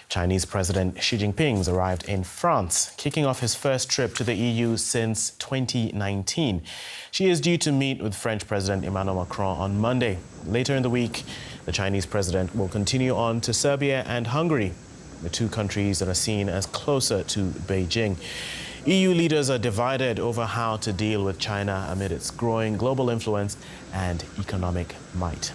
Chinese President Xi Jinping arrived in France, kicking off his first trip to the EU since 2019. Xi is due to meet with French President Emmanuel Macron on Monday. Later in the week, the Chinese president will continue on to Serbia and Hungary, the two countries that are seen as closer to Beijing. EU leaders are divided over how to deal with China amid its growing global influence and economic might.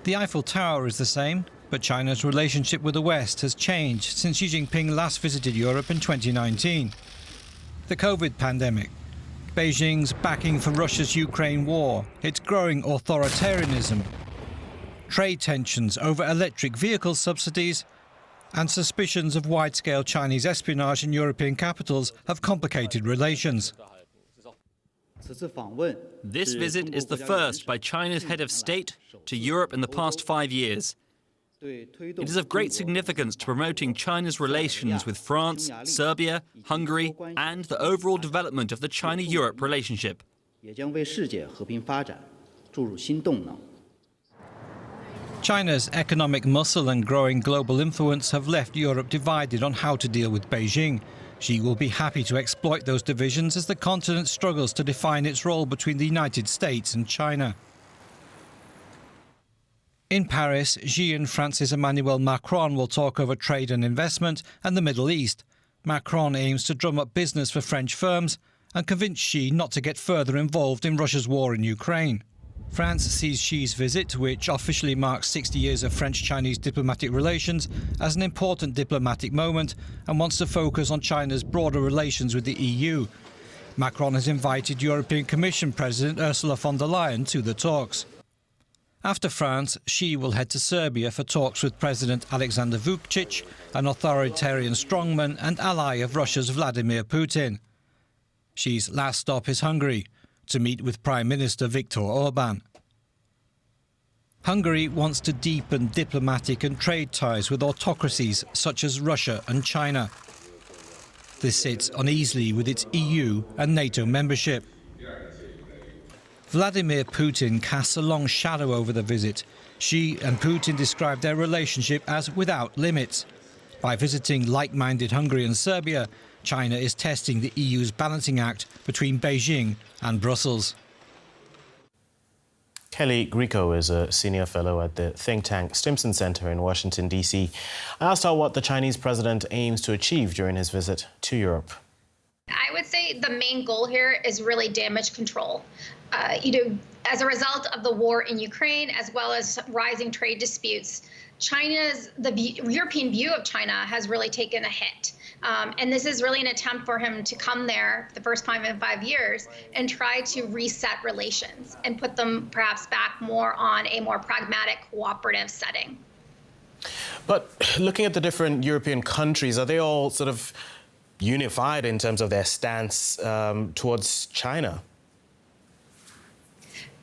The Eiffel Tower is the same, but China's relationship with the West has changed since Xi Jinping last visited Europe in 2019. The COVID pandemic, Beijing's backing for Russia's Ukraine war, its growing authoritarianism, trade tensions over electric vehicle subsidies, and suspicions of wide-scale Chinese espionage in European capitals have complicated relations. This visit is the first by China's head of state to Europe in the past 5 years. It is of great significance to promoting China's relations with France, Serbia, Hungary, and the overall development of the China-Europe relationship. China's economic muscle and growing global influence have left Europe divided on how to deal with Beijing. Xi will be happy to exploit those divisions as the continent struggles to define its role between the United States and China. In Paris, Xi and France's Emmanuel Macron will talk over trade and investment and the Middle East. Macron aims to drum up business for French firms and convince Xi not to get further involved in Russia's war in Ukraine. France sees Xi's visit, which officially marks 60 years of French-Chinese diplomatic relations, as an important diplomatic moment and wants to focus on China's broader relations with the EU. Macron has invited European Commission President Ursula von der Leyen to the talks. After France, Xi will head to Serbia for talks with President Alexander Vučić, an authoritarian strongman and ally of Russia's Vladimir Putin. Xi's last stop is Hungary, to meet with Prime Minister Viktor Orbán. Hungary wants to deepen diplomatic and trade ties with autocracies such as Russia and China. This sits uneasily with its EU and NATO membership. Vladimir Putin casts a long shadow over the visit. Xi and Putin describe their relationship as without limits. By visiting like-minded Hungary and Serbia, China is testing the EU's balancing act between Beijing and Brussels. Kelly Grieco is a senior fellow at the think tank Stimson Center in Washington, D.C. I asked her what the Chinese president aims to achieve during his visit to Europe. I would say the main goal here is really damage control. As a result of the war in Ukraine, as well as rising trade disputes, the European view of China has really taken a hit. And this is really an attempt for him to come there the first time in 5 years and try to reset relations and put them perhaps back more on a more pragmatic, cooperative setting. But looking at the different European countries, are they all sort of unified in terms of their stance towards China?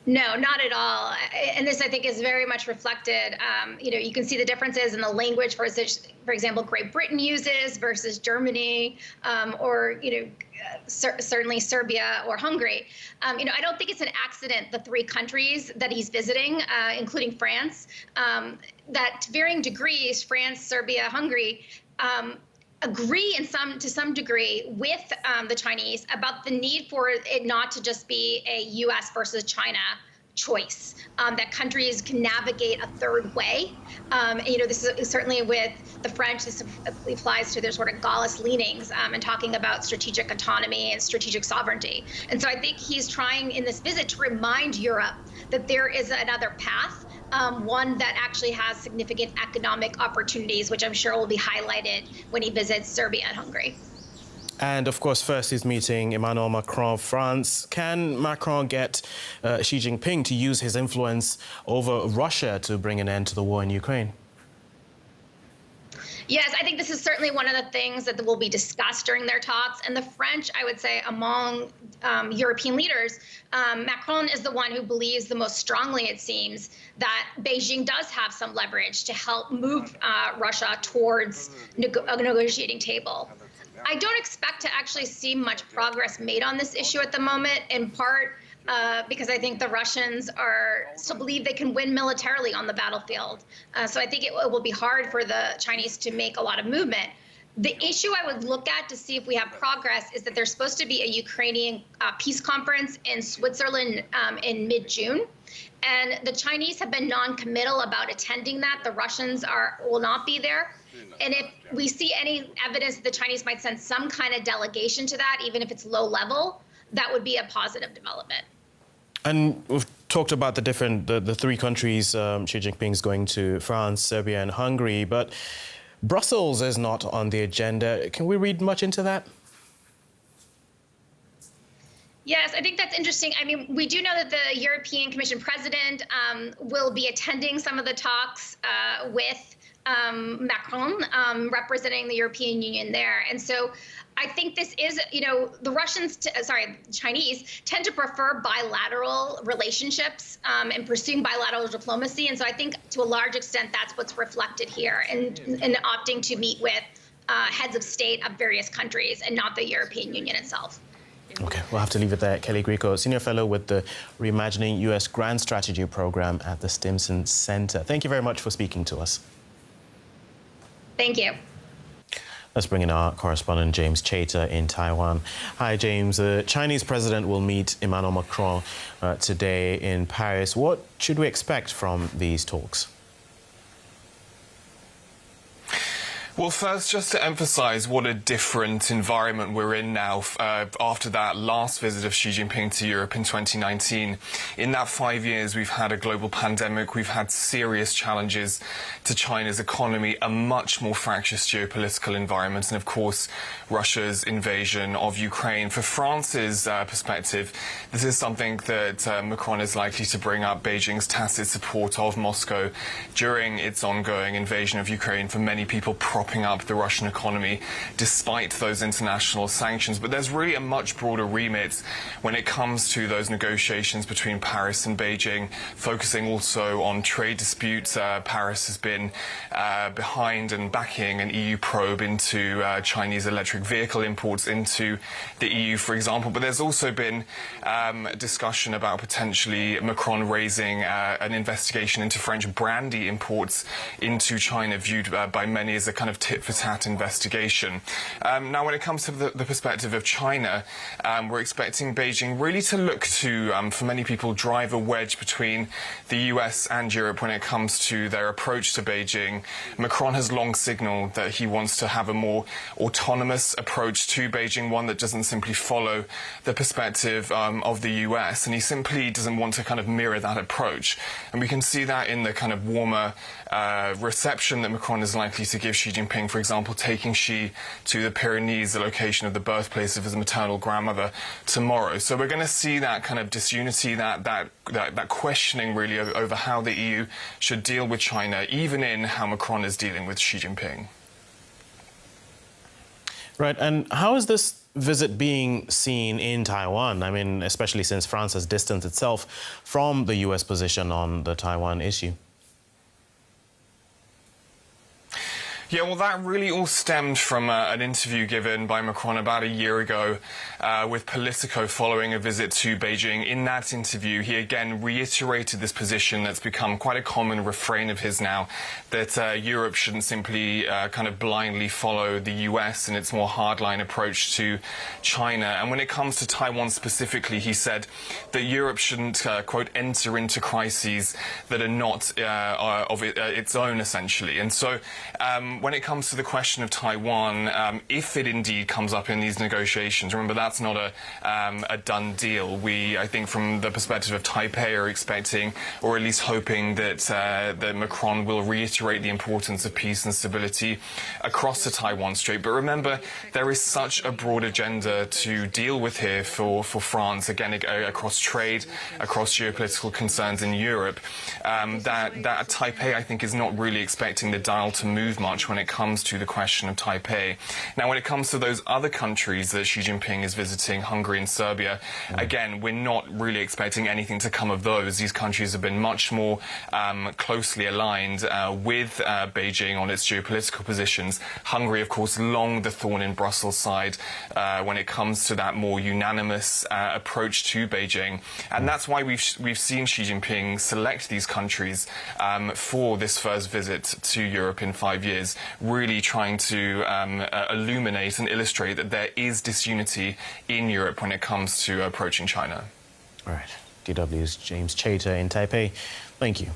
No, not at all. And this, I think, is very much reflected. You can see the differences in the language, for example, Great Britain uses versus Germany, or certainly Serbia or Hungary. I don't think it's an accident the three countries that he's visiting, including France, that to varying degrees, France, Serbia, Hungary, agree to some degree with the Chinese about the need for it not to just be a U.S. versus China choice, that countries can navigate a third way. This is certainly with the French, this applies to their sort of Gaullist leanings and talking about strategic autonomy and strategic sovereignty. And so I think he's trying in this visit to remind Europe that there is another path, one that actually has significant economic opportunities, which I'm sure will be highlighted when he visits Serbia and Hungary. And of course, first he's meeting Emmanuel Macron of France. Can Macron get Xi Jinping to use his influence over Russia to bring an end to the war in Ukraine? Yes, I think this is certainly one of the things that will be discussed during their talks. And the French, I would say, among European leaders, Macron is the one who believes the most strongly, it seems, that Beijing does have some leverage to help move Russia towards a negotiating table. I don't expect to actually see much progress made on this issue at the moment, in part because I think the Russians still believe they can win militarily on the battlefield. So I think it will be hard for the Chinese to make a lot of movement. The issue I would look at to see if we have progress is that there's supposed to be a Ukrainian peace conference in Switzerland in mid-June. And the Chinese have been non-committal about attending that. The Russians will not be there. And if we see any evidence that the Chinese might send some kind of delegation to that, even if it's low level, that would be a positive development. And we've talked about the three countries Xi Jinping's going to: France, Serbia, and Hungary. But Brussels is not on the agenda. Can we read much into that? Yes, I think that's interesting. I mean, we do know that the European Commission president will be attending some of the talks with Macron, representing the European Union there. And so I think this is, the Chinese tend to prefer bilateral relationships and pursuing bilateral diplomacy. And so I think to a large extent, that's what's reflected here and opting to meet with heads of state of various countries and not the European Union itself. OK, we'll have to leave it there. Kelly Grieco, Senior Fellow with the Reimagining U.S. Grand Strategy Program at the Stimson Center. Thank you very much for speaking to us. Thank you. Let's bring in our correspondent, James Chater, in Taiwan. Hi, James. The Chinese president will meet Emmanuel Macron today in Paris. What should we expect from these talks? Well, first, just to emphasize what a different environment we're in now after that last visit of Xi Jinping to Europe in 2019. In that 5 years, we've had a global pandemic, we've had serious challenges to China's economy, a much more fractious geopolitical environment, and of course, Russia's invasion of Ukraine. For France's perspective, this is something that Macron is likely to bring up Beijing's tacit support of Moscow during its ongoing invasion of Ukraine. For many people, propping up the Russian economy despite those international sanctions. But there's really a much broader remit when it comes to those negotiations between Paris and Beijing, focusing also on trade disputes. Paris has been behind and backing an EU probe into Chinese electric vehicle imports into the EU, for example. But there's also been discussion about potentially Macron raising an investigation into French brandy imports into China, viewed by many as a kind of tit-for-tat investigation. Now, when it comes to the perspective of China, we're expecting Beijing really to look to, for many people, drive a wedge between the US and Europe when it comes to their approach to Beijing. Macron has long signaled that he wants to have a more autonomous approach to Beijing, one that doesn't simply follow the perspective of the US, and he simply doesn't want to kind of mirror that approach. And we can see that in the kind of warmer reception that Macron is likely to give Xi Jinping, for example, taking Xi to the Pyrenees, the location of the birthplace of his maternal grandmother, tomorrow. So we're going to see that kind of disunity, that questioning really over how the EU should deal with China, even in how Macron is dealing with Xi Jinping. Right, and how is this visit being seen in Taiwan? I mean, especially since France has distanced itself from the US position on the Taiwan issue. Yeah, well, that really all stemmed from an interview given by Macron about a year ago with Politico following a visit to Beijing. In that interview, he again reiterated this position that's become quite a common refrain of his now, that Europe shouldn't simply kind of blindly follow the US in its more hardline approach to China. And when it comes to Taiwan specifically, he said that Europe shouldn't, quote, enter into crises that are not of its own, essentially. And so when it comes to the question of Taiwan, if it indeed comes up in these negotiations, remember that's not a done deal. We, I think, from the perspective of Taipei, are expecting, or at least hoping, that that Macron will reiterate the importance of peace and stability across the Taiwan Strait. But remember, there is such a broad agenda to deal with here for France, again, across trade, across geopolitical concerns in Europe, that Taipei, I think, is not really expecting the dial to move much when it comes to the question of Taipei. Now, when it comes to those other countries that Xi Jinping is visiting, Hungary and Serbia, again, we're not really expecting anything to come of those. These countries have been much more closely aligned with Beijing on its geopolitical positions. Hungary, of course, long the thorn in Brussels' side when it comes to that more unanimous approach to Beijing. And that's why we've seen Xi Jinping select these countries for this first visit to Europe in 5 years, really trying to illuminate and illustrate that there is disunity in Europe when it comes to approaching China. All right. DW's James Chater in Taipei. Thank you.